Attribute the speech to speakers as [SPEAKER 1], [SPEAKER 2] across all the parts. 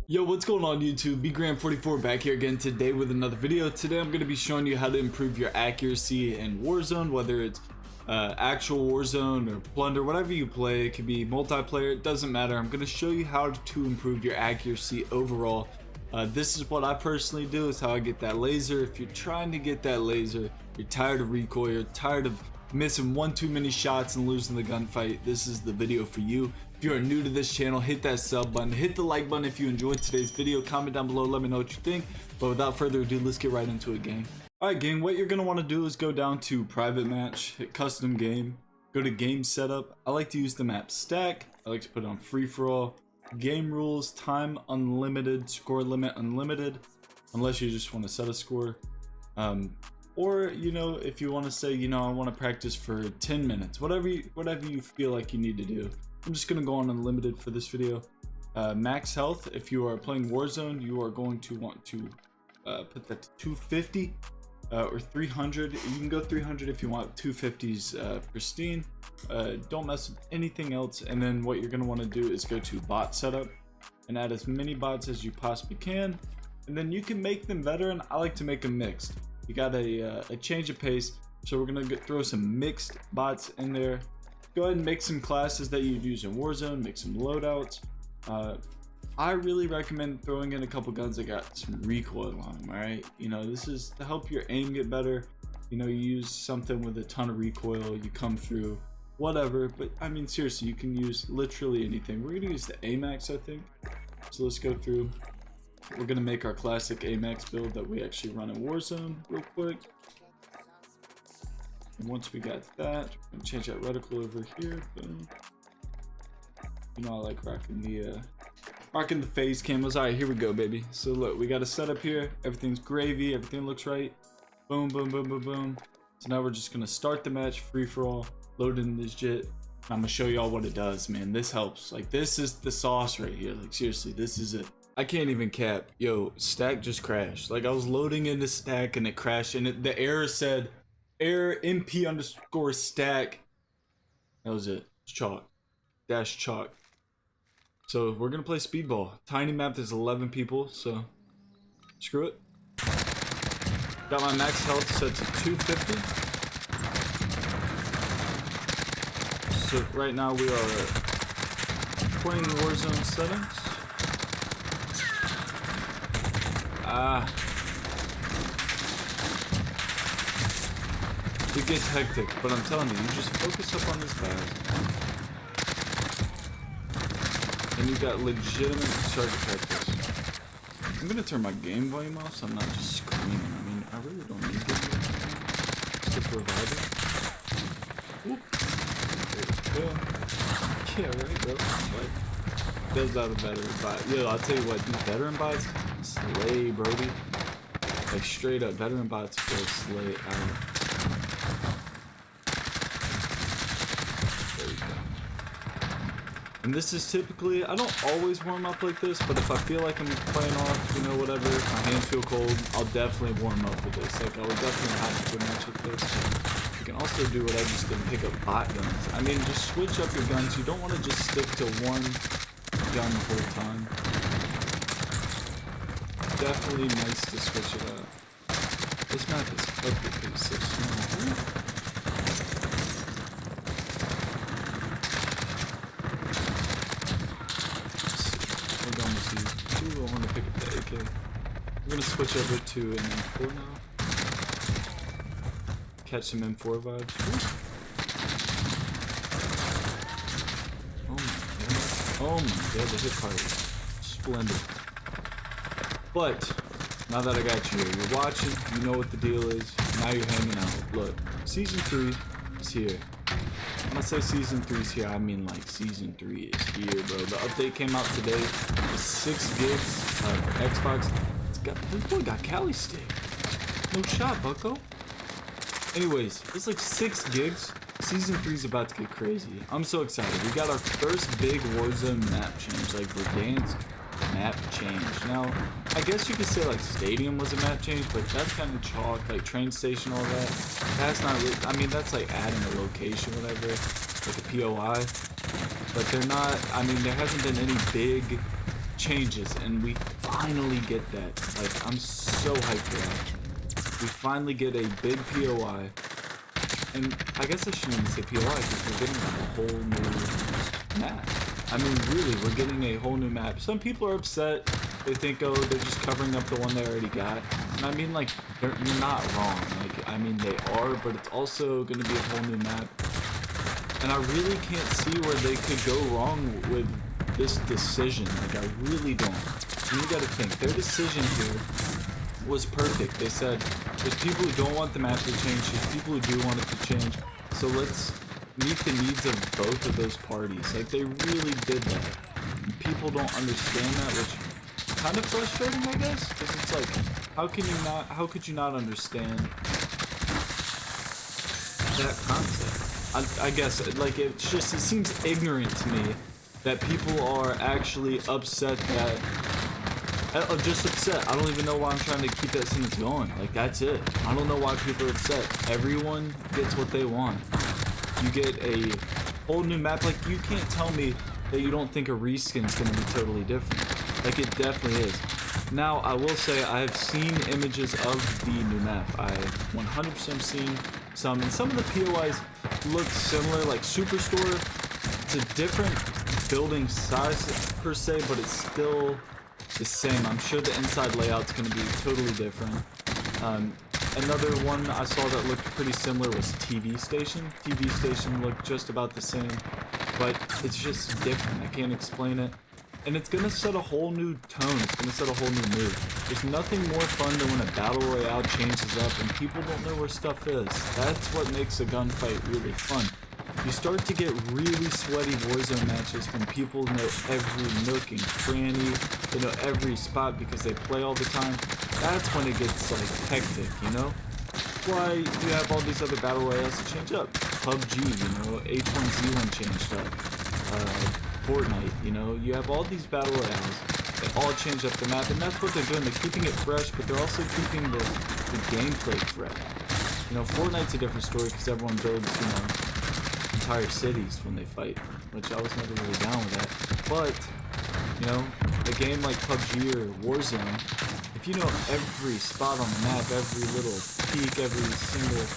[SPEAKER 1] Yo, what's going on YouTube? BGram44 back here again today with another video. Today I'm going to be showing you how to improve your accuracy in Warzone, whether it's actual Warzone or Plunder, whatever you play. It could be multiplayer, it doesn't matter. I'm going to show you how to improve your accuracy overall. This is what I personally do, is how I get that laser. If you're trying to get that laser, you're tired of recoil, you're tired of missing one too many shots and losing the gunfight, this is the video for you. If you are new to this channel, hit that sub button, hit the like button if you enjoyed today's video, comment down below, let me know what you think. But without further ado, let's get right into it, gang. Alright gang, what you're going to want to do is go down to private match, hit custom game, go to game setup. I like to use the map stack, I like to put it on free for all, game rules, time unlimited, score limit unlimited, unless you just want to set a score. Or, you know, if you want to say, you know, I want to practice for 10 minutes, whatever you feel like you need to do. I'm just going to go on unlimited for this video. Max health, if you are playing Warzone, you are going to want to put that to 250 or 300. You can go 300 if you want. 250's pristine. Don't mess with anything else. And then what you're going to want to do is go to bot setup and add as many bots as you possibly can. And then you can make them better, and I like to make them mixed. You got a change of pace, so we're going to throw some mixed bots in there. Go ahead and make some classes that you'd use in Warzone, make some loadouts. I really recommend throwing in a couple guns that got some recoil on them, alright? You know, this is to help your aim get better. You know, you use something with a ton of recoil, you come through, whatever. But I mean, seriously, you can use literally anything. We're gonna use the AMAX, I think. So let's go through. We're gonna make our classic AMAX build that we actually run in Warzone real quick. And once we got that, we're gonna change that reticle over here. Boom. You know, I like rocking the phase camos. All right, here we go, baby. So look, we got a setup here. Everything's gravy. Everything looks right. Boom, boom, boom, boom, boom. So now we're just gonna start the match, free for all, load in this jit. I'm gonna show y'all what it does, man. This helps. Like, this is the sauce right here. Like, seriously, this is it. I can't even cap. Yo, stack just crashed. Like, I was loading into stack and it crashed, and the error said error mp_stack. That was it. It's chalk. Dash chalk. So we're gonna play speedball. Tiny map, there's 11 people, so screw it. Got my max health set to 250. So right now we are playing Warzone settings. It gets hectic, but I'm telling you, you just focus up on this guy. And you got legitimate target practice. I'm gonna turn my game volume off so I'm not just screaming. I mean, I really don't need to. Just a revival. Whoop. There you go. Yeah, right, bro. Like, those are the veteran bots. Yo, I'll tell you what, these veteran bots slay, brody. Like, straight up, veteran bots will slay out. There you go. And this is typically, I don't always warm up like this, but if I feel like I'm playing off, you know, whatever, my hands feel cold, I'll definitely warm up with this. Like, I would definitely have to match with this. You can also do what I just did, pick up bot guns. I mean, just switch up your guns. You don't want to just stick to one gun the whole time. Definitely nice to switch it up. This map is perfectly so small. I want to pick up the AK. We're gonna switch over to an M4 now. Catch some M4 vibes. Oh my god, the hit fire is splendid. But now that I got you here, you're watching, you know what the deal is. Now you're hanging out. Look, season 3 is here. When I say season 3 is here, I mean like season 3 is here, bro. The update came out today. It's 6 gigs for Xbox. This boy got Cali stick. No shot, bucko. Anyways, it's like 6 gigs. Season 3 is about to get crazy. I'm so excited. We got our first big Warzone map change, like Verdansk map change. Now, I guess you could say like Stadium was a map change, but that's kind of chalk, like train station, all that. That's not really, I mean, that's like adding a location, whatever, like a POI. But they're not, I mean, there hasn't been any big changes, and we finally get that. Like, I'm so hyped for that. We finally get a big POI, and I guess I shouldn't even say POI because we're getting a whole new map. I mean, really, we're getting a whole new map. Some people are upset. They think, oh, they're just covering up the one they already got. And I mean, like, you're not wrong. Like, I mean, they are, but it's also going to be a whole new map. And I really can't see where they could go wrong with this decision. Like, I really don't. And you gotta think, their decision here was perfect. They said, there's people who don't want the map to change, there's people who do want it to change, so let's meet the needs of both of those parties. Like, they really did that. And people don't understand that, which is kind of frustrating, I guess, because it's like, how could you not understand that concept? I guess, like, it seems ignorant to me that people are actually upset that, just upset. I don't even know why I'm trying to keep that sentence going. Like, that's it. I don't know why people are upset. Everyone gets what they want. You get a whole new map. Like, you can't tell me that you don't think a reskin is going to be totally different. Like, it definitely is. Now, I will say I have seen images of the new map. I 100% seen some, and some of the POIs look similar, like Superstore. It's a different building size per se, but it's still the same. I'm sure the inside layout's going to be totally different. Another one I saw that looked pretty similar was TV Station. TV Station looked just about the same, but it's just different. I can't explain it. And it's gonna set a whole new tone. It's gonna set a whole new mood. There's nothing more fun than when a battle royale changes up and people don't know where stuff is. That's what makes a gunfight really fun. You start to get really sweaty Warzone matches when people know every nook and cranny. They know every spot because they play all the time. That's when it gets like hectic, you know? That's why you have all these other battle royales that change up. PUBG, you know, H1Z1 changed up. Fortnite, you know, you have all these battle royales that all change up the map, and that's what they're doing. They're keeping it fresh, but they're also keeping the gameplay fresh. You know, Fortnite's a different story because everyone builds, you know, entire cities when they fight, which I was never really down with that. But, you know, a game like PUBG or Warzone, if you know every spot on the map, every little peak, every single,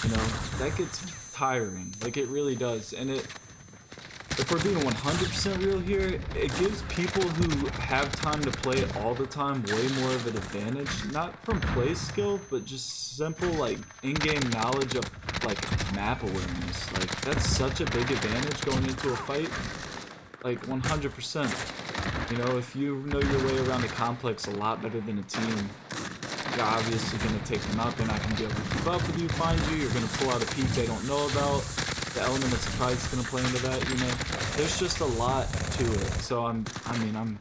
[SPEAKER 1] you know, that gets tiring. Like, it really does. And if we're being 100% real here, it gives people who have time to play it all the time way more of an advantage. Not from play skill, but just simple, like, in-game knowledge of, like, map awareness. Like, that's such a big advantage going into a fight. Like, 100%. You know, if you know your way around a complex a lot better than a team, you're obviously going to take them out. They're not going to be able to keep up with you, find you. You're going to pull out a peak they don't know about. The element of surprise is going to play into that, you know. There's just a lot to it. So I'm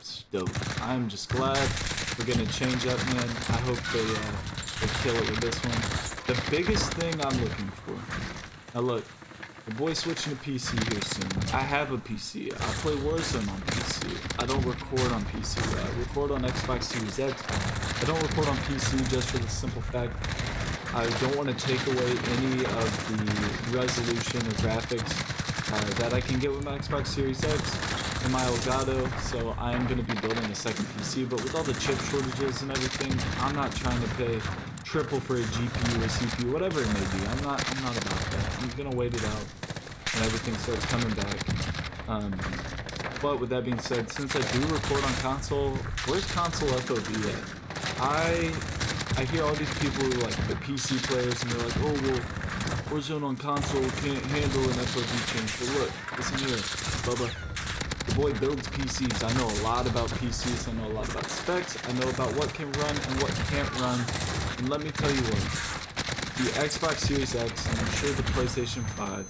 [SPEAKER 1] stoked. I'm just glad we're going to change up, man. I hope they kill it with this one. The biggest thing I'm looking for. Now look, the boy's switching to PC here soon. I have a PC. I play Warzone on PC. I don't record on PC. I record on Xbox Series X. I don't record on PC just for the simple fact I don't want to take away any of the resolution or graphics that I can get with my Xbox Series X and my Elgato, so I am going to be building a second PC, but with all the chip shortages and everything, I'm not trying to pay triple for a GPU or CPU, whatever it may be. I'm not about that. I'm going to wait it out when everything starts coming back. But with that being said, since I do record on console, where's console FOV at? I hear all these people who are like the PC players and they're like, oh well, Warzone on console can't handle an FOV change. But look, listen here, Bubba. The boy builds PCs. I know a lot about PCs. I know a lot about specs. I know about what can run and what can't run. And let me tell you what, the Xbox Series X and I'm sure the PlayStation 5,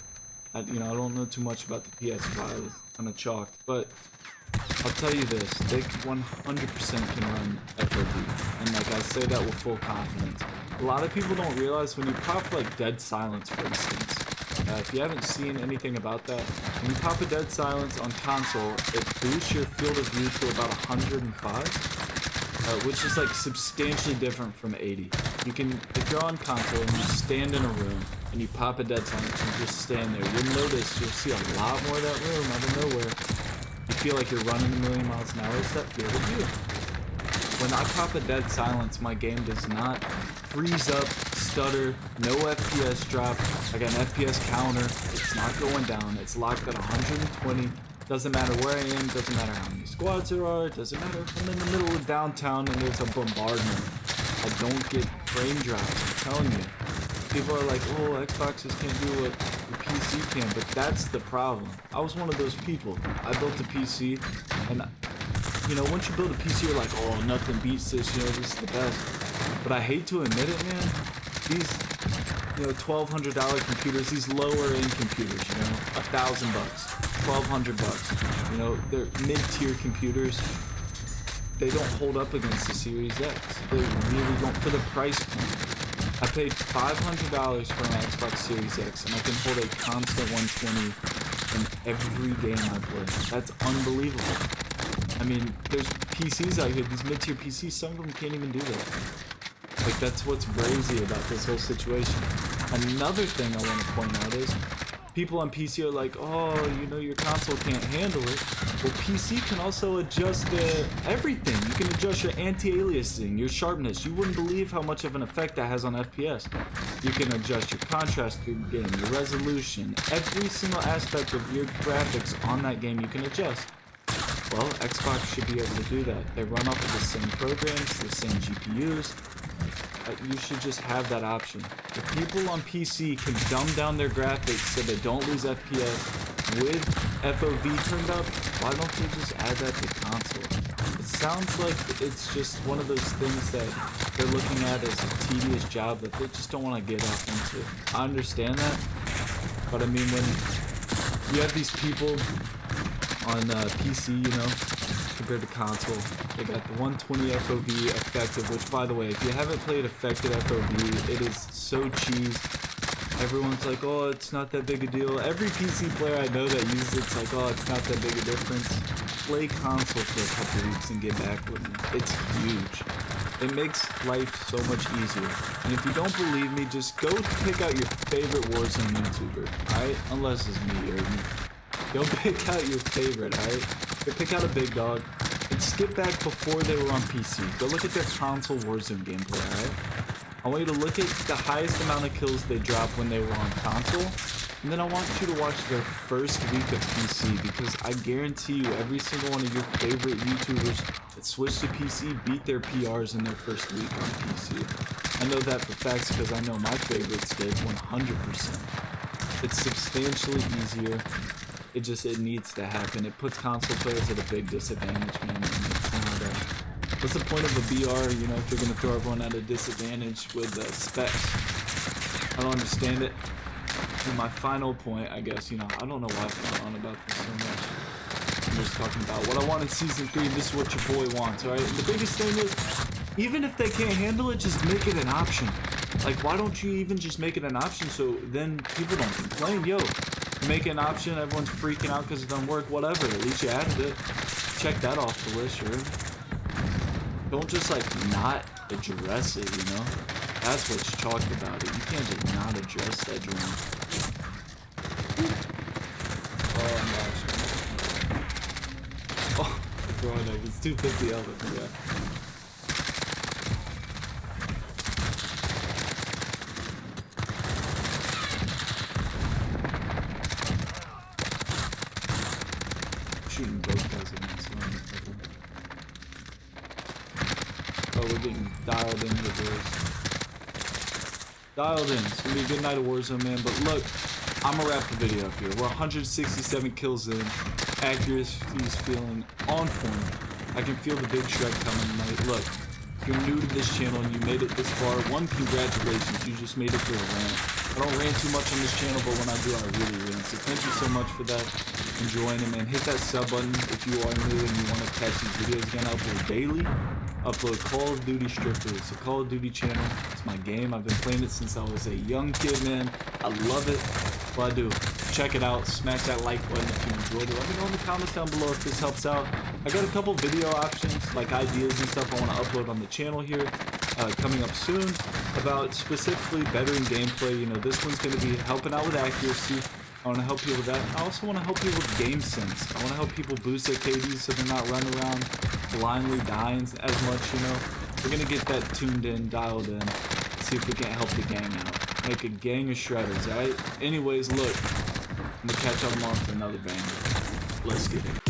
[SPEAKER 1] I don't know too much about the PS5. It's kind of chalked, but I'll tell you this, they 100% can run FOV, and like I say that with full confidence. A lot of people don't realize when you pop like Dead Silence, for instance, if you haven't seen anything about that, when you pop a Dead Silence on console, it boosts your field of view to about 105, which is like substantially different from 80. You can, if you're on console and you stand in a room and you pop a Dead Silence and just stand there, you'll notice you'll see a lot more of that room out of nowhere. You feel like you're running a million miles an hour. It's that field of view. When I pop a dead silence, my game does not freeze up, stutter, no FPS drop. I got an FPS counter. It's not going down. It's locked at 120. Doesn't matter where I am. Doesn't matter how many squads there are. It doesn't matter if I'm in the middle of downtown and there's a bombardment. I don't get frame drops. I'm telling you. People are like, oh, Xboxes can't do what the PC can, but that's the problem. I was one of those people. I built a PC, and you know, once you build a PC, you're like, oh, nothing beats this, you know, this is the best. But I hate to admit it, man, these, you know, $1,200 computers, these lower end computers, you know, $1,000, $1,200, you know, they're mid-tier computers. They don't hold up against the Series X. They really don't, for the price point. I paid $500 for an Xbox Series X, and I can hold a constant 120 in every game I play. That's unbelievable. I mean, there's PCs out here, these mid-tier PCs, some of them can't even do that. Like, that's what's crazy about this whole situation. Another thing I want to point out is, people on PC are like, oh, you know, your console can't handle it. Well, PC can also adjust everything. You can adjust your anti-aliasing, your sharpness. You wouldn't believe how much of an effect that has on FPS. You can adjust your contrast through the game, your resolution, every single aspect of your graphics on that game you can adjust. Well, Xbox should be able to do that. They run off of the same programs, the same GPUs. You should just have that option. If people on PC can dumb down their graphics so they don't lose FPS with FOV turned up, why don't they just add that to console? It sounds like it's just one of those things that they're looking at as a tedious job that they just don't want to get off into. I understand that, but I mean, when you have these people on PC, you know, compared to console, they got the 120 FOV effective, which, by the way, if you haven't played effective FOV, it is so cheese. Everyone's like, oh, it's not that big a deal. Every PC player I know that uses it's like, oh, it's not that big a difference. Play console for a couple weeks and get back with me. It's huge. It makes life so much easier. And if you don't believe me, just go pick out your favorite Warzone YouTuber, alright? Unless it's me or me. Go pick out your favorite, alright? Go pick out a big dog and skip back before they were on PC. Go look at their console Warzone gameplay, alright? I want you to look at the highest amount of kills they dropped when they were on console, and then I want you to watch their first week of PC, because I guarantee you every single one of your favorite YouTubers that switched to PC beat their PRs in their first week on PC. I know that for facts because I know my favorites did 100%. It's substantially easier. It needs to happen. It puts console players at a big disadvantage, man. It's not what's the point of a BR, you know, if you're gonna throw everyone at a disadvantage with specs? I don't understand it. And my final point, I guess, you know, I don't know why I'm going on about this so much. I'm just talking about what I want in Season 3, this is what your boy wants, alright? And the biggest thing is, even if they can't handle it, just make it an option. Like, why don't you even just make it an option so then people don't complain? Yo, make it an option, everyone's freaking out because it doesn't work, whatever. At least you added it. Check that off the list, sure. Don't just, like, not address it, you know? That's what's chalked about it. You can't just not address that drone. Oh, I'm not. Oh, throwing up. It's 250 of it, yeah. Shooting both guys against one. Oh, we're getting dialed in here, boys. Dialed in. It's gonna be a good night of Warzone, man. But look, I'm gonna wrap the video up here. We're 167 kills in. Accuracy's feeling on point. I can feel the big Shrek coming tonight. Look, if you're new to this channel and you made it this far, one, congratulations. You just made it through a rant. I don't rant too much on this channel, but when I do, I really rant. So thank you so much for that. Enjoying it, man. Hit that sub button if you are new and you want to catch these videos again. I upload daily. Upload Call of Duty strictly. It's a Call of Duty channel. It's my game. I've been playing it since I was a young kid, man. I love it. What I do, check it out. Smash that like button if you enjoyed it. Let me know in the comments down below if this helps out. I got a couple video options, like ideas and stuff I want to upload on the channel here. Coming up soon about specifically bettering gameplay. You know, this one's going to be helping out with accuracy. I want to help you with that. I also want to help you with game sense. I want to help people boost their KDs so they're not running around blindly dying as much, you know. We're going to get that tuned in, dialed in, see if we can't help the gang out. Make a gang of shredders, alright? Anyways, look, I'm going to catch y'all tomorrow for another banger. Let's get it.